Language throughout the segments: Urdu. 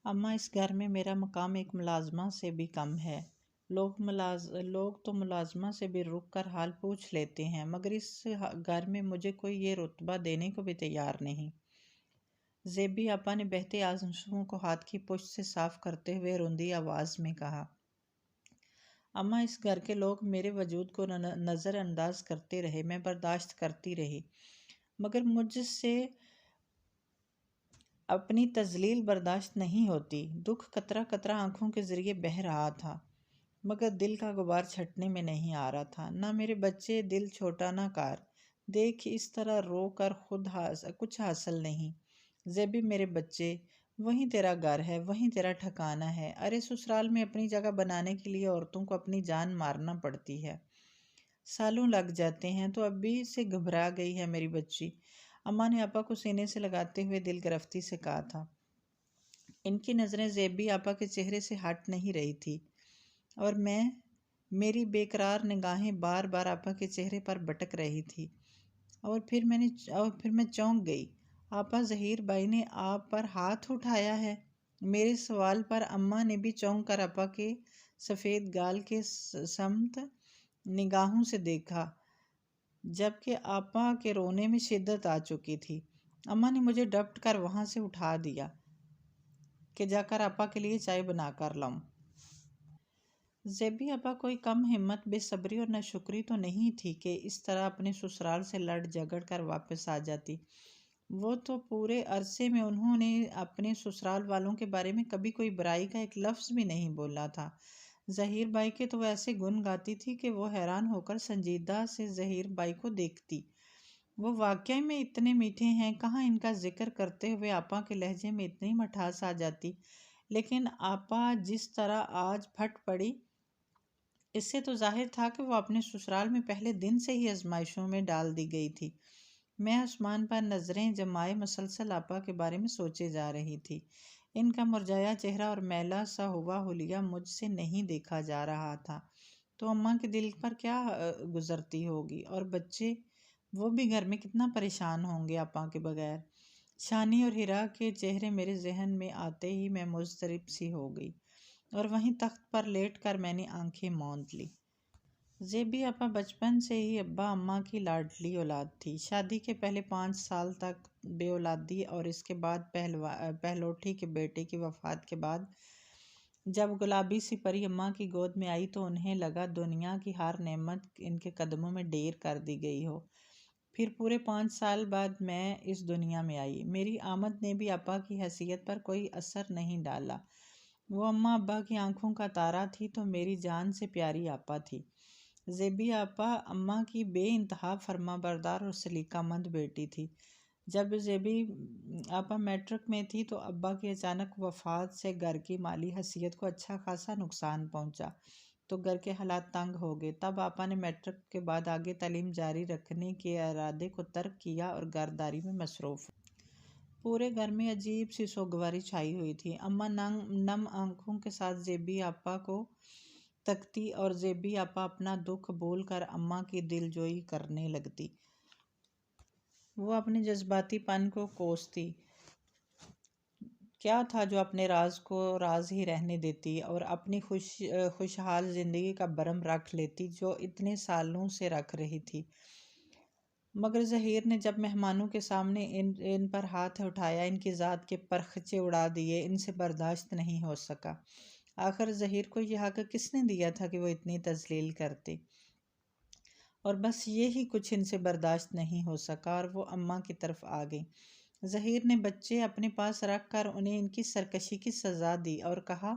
اماں، اس گھر میں میرا مقام ایک ملازمہ سے بھی کم ہے۔ لوگ تو ملازمہ سے بھی رک کر حال پوچھ لیتے ہیں، مگر اس گھر میں مجھے کوئی یہ رتبہ دینے کو بھی تیار نہیں۔ زیبی آپا نے بہتے آنسوؤں کو ہاتھ کی پشت سے صاف کرتے ہوئے روندی آواز میں کہا، اماں، اس گھر کے لوگ میرے وجود کو نظر انداز کرتے رہے، میں برداشت کرتی رہی، مگر مجھ سے اپنی تذلیل برداشت نہیں ہوتی۔ دکھ قطرہ قطرہ آنکھوں کے ذریعے بہہ رہا تھا، مگر دل کا غبار چھٹنے میں نہیں آ رہا تھا۔ نہ میرے بچے، دل چھوٹا نہ کار، دیکھ اس طرح رو کر خود کچھ حاصل نہیں۔ زیبی، میرے بچے، وہیں تیرا گھر ہے، وہیں تیرا ٹھکانہ ہے۔ ارے سسرال میں اپنی جگہ بنانے کے لیے عورتوں کو اپنی جان مارنا پڑتی ہے، سالوں لگ جاتے ہیں، تو ابھی سے گھبرا گئی ہے میری بچی، اماں نے آپا کو سینے سے لگاتے ہوئے دل گرفتی سے کہا تھا۔ ان کی نظریں زیبی آپا کے چہرے سے ہٹ نہیں رہی تھی، اور میری بے قرار نگاہیں بار بار آپا کے چہرے پر بٹک رہی تھی، اور پھر میں چونک گئی۔ آپا، ظہیر بھائی نے آپ پر ہاتھ اٹھایا ہے؟ میرے سوال پر اماں نے بھی چونک کر آپا کے سفید گال کے سمت نگاہوں سے دیکھا، جبکہ آپا کے رونے میں شدت آ چکی تھی۔ اماں نے مجھے ڈپٹ کر وہاں سے اٹھا دیا کہ جا کر آپا کے لیے چائے بنا کر لاؤں۔ زیبی آپا کوئی کم ہمت، بے صبری اور ناشکری تو نہیں تھی کہ اس طرح اپنے سسرال سے لڑ جھگڑ کر واپس آ جاتی۔ وہ تو پورے عرصے میں انہوں نے اپنے سسرال والوں کے بارے میں کبھی کوئی برائی کا ایک لفظ بھی نہیں بولا تھا۔ ظہیر بھائی کے تو وہ ایسے گن گاتی تھی کہ وہ حیران ہو کر سنجیدہ سے ظہیر بھائی کو دیکھتی۔ وہ واقعی میں اتنے میٹھے ہیں، کہاں ان کا ذکر کرتے ہوئے آپا کے لہجے میں اتنی مٹھاس آ جاتی، لیکن آپا جس طرح آج پھٹ پڑی، اس سے تو ظاہر تھا کہ وہ اپنے سسرال میں پہلے دن سے ہی آزمائشوں میں ڈال دی گئی تھی۔ میں آسمان پر نظریں جمائے مسلسل آپا کے بارے میں سوچے جا رہی تھی۔ ان کا مرجھایا چہرہ اور میلا سا ہوا حلیہ مجھ سے نہیں دیکھا جا رہا تھا، تو اماں کے دل پر کیا گزرتی ہوگی، اور بچے، وہ بھی گھر میں کتنا پریشان ہوں گے آپا کے بغیر۔ شانی اور ہیرا کے چہرے میرے ذہن میں آتے ہی میں مضطرب سی ہو گئی، اور وہیں تخت پر لیٹ کر میں نے آنکھیں موند لی۔ زیبی آپا بچپن سے ہی ابا اماں کی لاڈلی اولاد تھی۔ شادی کے پہلے 5 سال تک بے اولادی، اور اس کے بعد پہلوٹھی کے بیٹے کی وفات کے بعد جب گلابی سی پری اماں کی گود میں آئی تو انہیں لگا دنیا کی ہر نعمت ان کے قدموں میں ڈھیر کر دی گئی ہو۔ پھر پورے 5 سال بعد میں اس دنیا میں آئی۔ میری آمد نے بھی آپا کی حیثیت پر کوئی اثر نہیں ڈالا۔ وہ اماں ابا کی آنکھوں کا تارا تھی تو میری جان سے پیاری آپا تھی۔ زیبی آپا اماں کی بے انتہا فرما بردار اور سلیقہ مند بیٹی تھی۔ جب زیبی آپا میٹرک میں تھی تو ابا کی اچانک وفات سے گھر کی مالی حیثیت کو اچھا خاصا نقصان پہنچا، تو گھر کے حالات تنگ ہو گئے۔ تب آپا نے میٹرک کے بعد آگے تعلیم جاری رکھنے کے ارادے کو ترک کیا اور گھرداری میں مصروف ہوئی۔ پورے گھر میں عجیب سی سوگواری چھائی ہوئی تھی۔ اماں نم آنکھوں کے ساتھ زیبی آپا کو تکتی، اور زیبی آپا اپنا دکھ بول کر اماں کی دل جوئی کرنے لگتی۔ وہ اپنے جذباتی پن کو کوستی۔ کیا تھا جو اپنے راز کو راز ہی رہنے دیتی، اور اپنی خوشحال زندگی کا برم رکھ لیتی جو اتنے سالوں سے رکھ رہی تھی۔ مگر ظہیر نے جب مہمانوں کے سامنے ان پر ہاتھ اٹھایا، ان کی ذات کے پرخچے اڑا دیے، ان سے برداشت نہیں ہو سکا۔ آخر ظہیر کو یہ حق کس نے دیا تھا کہ وہ اتنی تذلیل کرتے؟ اور بس یہی کچھ ان سے برداشت نہیں ہو سکا، اور وہ اماں کی طرف آ گئیں۔ ظہیر نے بچے اپنے پاس رکھ کر انہیں ان کی سرکشی کی سزا دی اور کہا،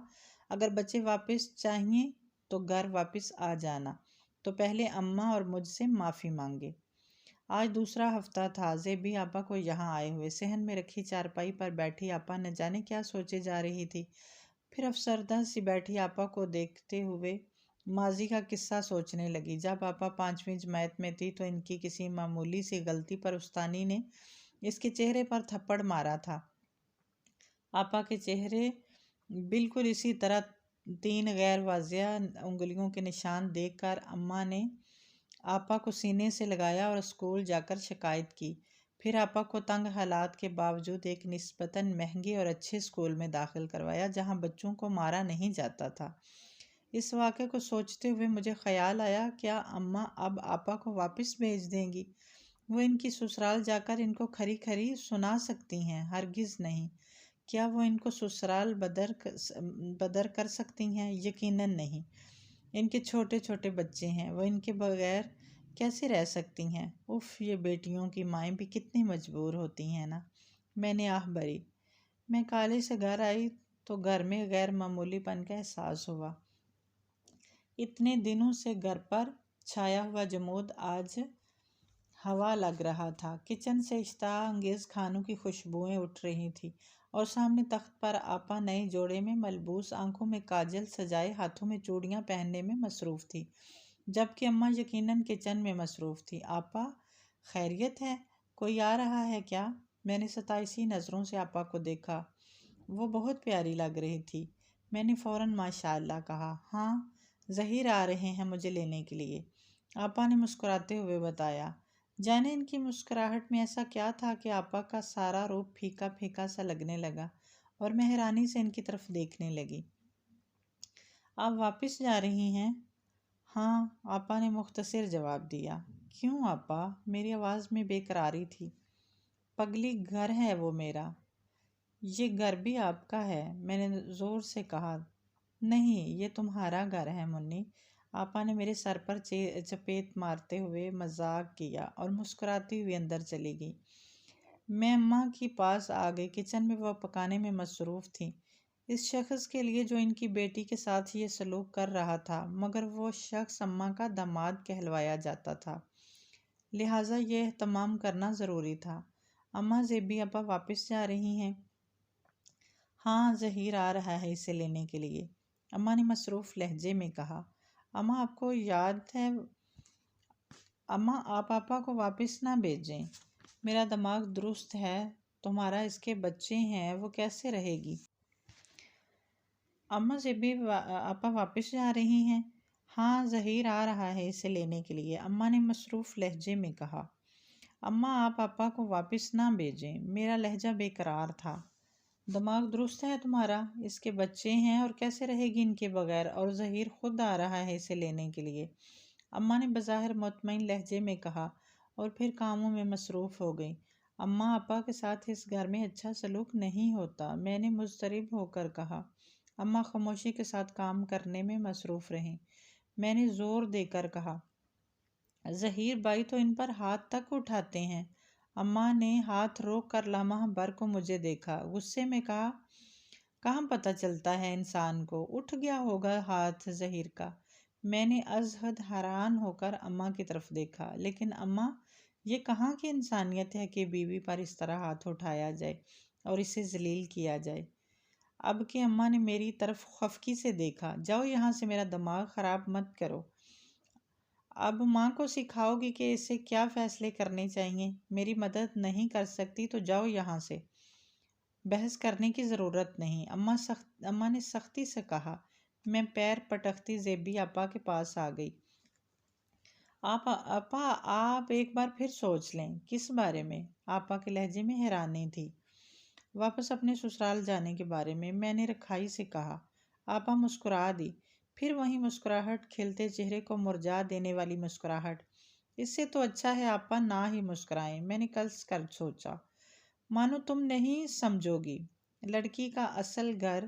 اگر بچے واپس چاہیے تو گھر واپس آ جانا، تو پہلے اماں اور مجھ سے معافی مانگے۔ آج دوسرا ہفتہ تھا زیبی آپا کو یہاں آئے ہوئے۔ صحن میں رکھی چارپائی پر بیٹھی آپا نہ جانے کیا سوچے جا رہی تھی۔ پھر افسردہ سی بیٹھی آپا کو دیکھتے ہوئے ماضی کا قصہ سوچنے لگی۔ جب آپا 5ویں جماعت میں تھی تو ان کی کسی معمولی سی غلطی پر استانی نے اس کے چہرے پر تھپڑ مارا تھا۔ آپا کے چہرے بالکل اسی طرح 3 غیر واضح انگلیوں کے نشان دیکھ کر اماں نے آپا کو سینے سے لگایا اور اسکول جا کر شکایت کی۔ پھر آپا کو تنگ حالات کے باوجود ایک نسبتاً مہنگے اور اچھے اسکول میں داخل کروایا جہاں بچوں کو مارا نہیں جاتا تھا۔ اس واقعے کو سوچتے ہوئے مجھے خیال آیا، کیا اماں اب آپا کو واپس بھیج دیں گی؟ وہ ان کی سسرال جا کر ان کو کھری کھری سنا سکتی ہیں؟ ہرگز نہیں۔ کیا وہ ان کو سسرال بدر کر سکتی ہیں؟ یقیناً نہیں۔ ان کے چھوٹے چھوٹے بچے ہیں، وہ ان کے بغیر کیسے رہ سکتی ہیں؟ اف، یہ بیٹیوں کی مائیں بھی کتنی مجبور ہوتی ہیں نا۔ میں نے آہ بھری۔ میں کالج سے گھر آئی تو گھر میں غیر معمولی پن کا احساس ہوا۔ اتنے دنوں سے گھر پر چھایا ہوا جمود آج ہوا لگ رہا تھا۔ کچن سے اشتہا انگیز کھانوں کی خوشبوئیں اٹھ رہی تھیں اور سامنے تخت پر آپا نئے جوڑے میں ملبوس، آنکھوں میں کاجل سجائے، ہاتھوں میں چوڑیاں پہننے میں مصروف تھی، جبکہ اماں یقیناً کچن میں مصروف تھی۔ آپا، خیریت ہے؟ کوئی آ رہا ہے کیا؟ میں نے ستائشی نظروں سے آپا کو دیکھا۔ وہ بہت پیاری لگ رہی تھی۔ میں نے فوراً ماشاء اللہ کہا۔ ہاں، ظہیر آ رہے ہیں مجھے لینے کے لیے، آپا نے مسکراتے ہوئے بتایا۔ جانے ان کی مسکراہٹ میں ایسا کیا تھا کہ آپا کا سارا روپ پھیکا پھیکا سا لگنے لگا اور میں حیرانی سے ان کی طرف دیکھنے لگی۔ آپ واپس جا رہی ہیں؟ ہاں، آپا نے مختصر جواب دیا۔ کیوں آپا؟ میری آواز میں بے قراری تھی۔ پگلی، گھر ہے وہ میرا۔ یہ گھر بھی آپ کا ہے، میں نے زور سے کہا۔ نہیں، یہ تمہارا گھر ہے منی، آپا نے میرے سر پر چپیٹ مارتے ہوئے مذاق کیا اور مسکراتی ہوئی اندر چلی گئی۔ میں اماں کے پاس آ گئی۔ کچن میں وہ پکانے میں مصروف تھیں، اس شخص کے لیے جو ان کی بیٹی کے ساتھ یہ سلوک کر رہا تھا، مگر وہ شخص اماں کا داماد کہلوایا جاتا تھا، لہٰذا یہ اہتمام کرنا ضروری تھا۔ اماں، زیبی آپا واپس جا رہی ہیں؟ ہاں، ظہیر آ رہا ہے اسے لینے کے لیے، اماں نے مصروف لہجے میں کہا۔ اماں، آپ کو یاد ہے، اماں آپ آپا کو واپس نہ بھیجیں، میرا دماغ درست ہے، تمہارا اس کے بچے ہیں، وہ کیسے رہے گی؟ اماں، زیبی آپا واپس جا رہی ہیں؟ ہاں، ظہیر آ رہا ہے اسے لینے کے لیے، اماں نے مصروف لہجے میں کہا۔ اماں آپ آپا کو واپس نہ بھیجیں، میرا لہجہ بے قرار تھا۔ دماغ درست ہے تمہارا، اس کے بچے ہیں اور کیسے رہے گی ان کے بغیر، اور ظہیر خود آ رہا ہے اسے لینے کے لیے، اماں نے بظاہر مطمئن لہجے میں کہا اور پھر کاموں میں مصروف ہو گئی۔ اماں، آپا کے ساتھ اس گھر میں اچھا سلوک نہیں ہوتا، میں نے مضطرب ہو کر کہا۔ اماں خاموشی کے ساتھ کام کرنے میں مصروف رہیں۔ میں نے زور دے کر کہا، ظہیر بھائی تو ان پر ہاتھ تک اٹھاتے ہیں۔ اماں نے ہاتھ روک کر لمحہ بھر کو مجھے دیکھا، غصے میں کہا، کہاں پتہ چلتا ہے انسان کو، اٹھ گیا ہوگا ہاتھ ظہیر کا۔ میں نے از حد حیران ہو کر اماں کی طرف دیکھا، لیکن اماں، یہ کہاں کی انسانیت ہے کہ بیوی پر اس طرح ہاتھ اٹھایا جائے اور اسے ذلیل کیا جائے؟ اب کہ اماں نے میری طرف خفگی سے دیکھا، جاؤ یہاں سے، میرا دماغ خراب مت کرو۔ اب ماں کو سکھاؤ گی کہ اسے کیا فیصلے کرنے چاہیے؟ میری مدد نہیں کر سکتی تو جاؤ یہاں سے، بحث کرنے کی ضرورت نہیں، اماں نے سختی سے کہا۔ میں پیر پٹکتی زیبی آپا کے پاس آ گئی۔ آپا، آپ ایک بار پھر سوچ لیں۔ کس بارے میں؟ آپا کے لہجے میں حیرانی تھی۔ واپس اپنے سسرال جانے کے بارے میں، میں نے رکھائی سے کہا۔ آپا مسکرا دی، پھر وہی مسکراہٹ، کھلتے چہرے کو مرجھا دینے والی مسکراہٹ۔ اس سے تو اچھا ہے آپا نہ ہی مسکرائیں، میں نے کس کر سوچا۔ مانو تم نہیں سمجھو گی، لڑکی کا اصل گھر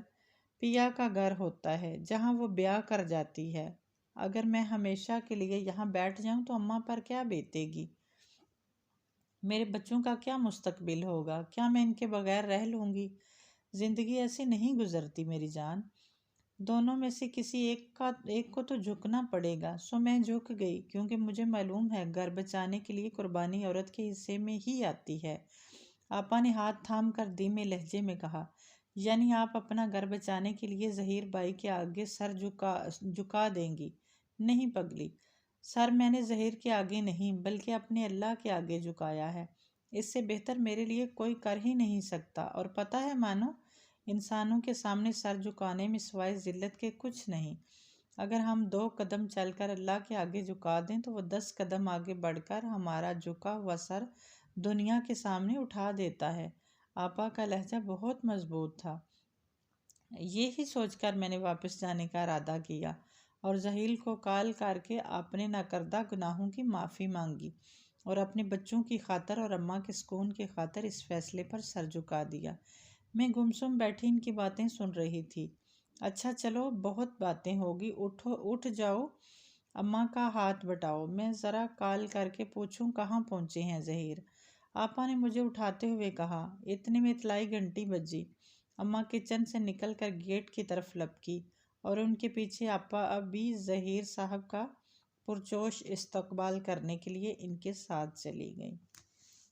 پیا کا گھر ہوتا ہے جہاں وہ بیاہ کر جاتی ہے۔ اگر میں ہمیشہ کے لیے یہاں بیٹھ جاؤں تو اماں پر کیا بیتے گی؟ میرے بچوں کا کیا مستقبل ہوگا؟ کیا میں ان کے بغیر رہ لوں گی؟ زندگی ایسے نہیں گزرتی میری جان، دونوں میں سے کسی ایک کو تو جھکنا پڑے گا۔ سو میں جھک گئی، کیونکہ مجھے معلوم ہے گھر بچانے کے لیے قربانی عورت کے حصے میں ہی آتی ہے۔ آپا نے ہاتھ تھام کر دھیمے لہجے میں کہا، یعنی آپ اپنا گھر بچانے کے لیے ظہیر بھائی کے آگے سر جھکا دیں گی؟ نہیں پگلی، سر میں نے ظہیر کے آگے نہیں بلکہ اپنے اللہ کے آگے جھکایا ہے، اس سے بہتر میرے لیے کوئی کر ہی نہیں سکتا، اور پتہ ہے مانو، انسانوں کے سامنے سر جھکانے میں سوائے ذلت کے کچھ نہیں۔ اگر ہم 2 قدم چل کر اللہ کے آگے جھکا دیں تو وہ 10 قدم آگے بڑھ کر ہمارا جھکا ہوا سر دنیا کے سامنے اٹھا دیتا ہے۔ آپا کا لہجہ بہت مضبوط تھا۔ یہی سوچ کر میں نے واپس جانے کا ارادہ کیا اور ذہیل کو کال کر کے اپنے ناکردہ گناہوں کی معافی مانگی اور اپنے بچوں کی خاطر اور اماں کے سکون کی خاطر اس فیصلے پر سر جھکا دیا۔ میں گمسم بیٹھی ان کی باتیں سن رہی تھی۔ اچھا چلو، بہت باتیں ہوگی، اٹھ جاؤ، اماں کا ہاتھ بٹاؤ، میں ذرا کال کر کے پوچھوں کہاں پہنچے ہیں ظہیر۔ آپا نے مجھے اٹھاتے ہوئے کہا۔ اتنے میں اطلاعی گھنٹی بجی۔ اماں کچن سے نکل کر گیٹ کی طرف لپکی اور ان کے پیچھے آپا اب بھی ظہیر صاحب کا پرجوش استقبال کرنے کے لیے ان کے ساتھ چلی گئیں۔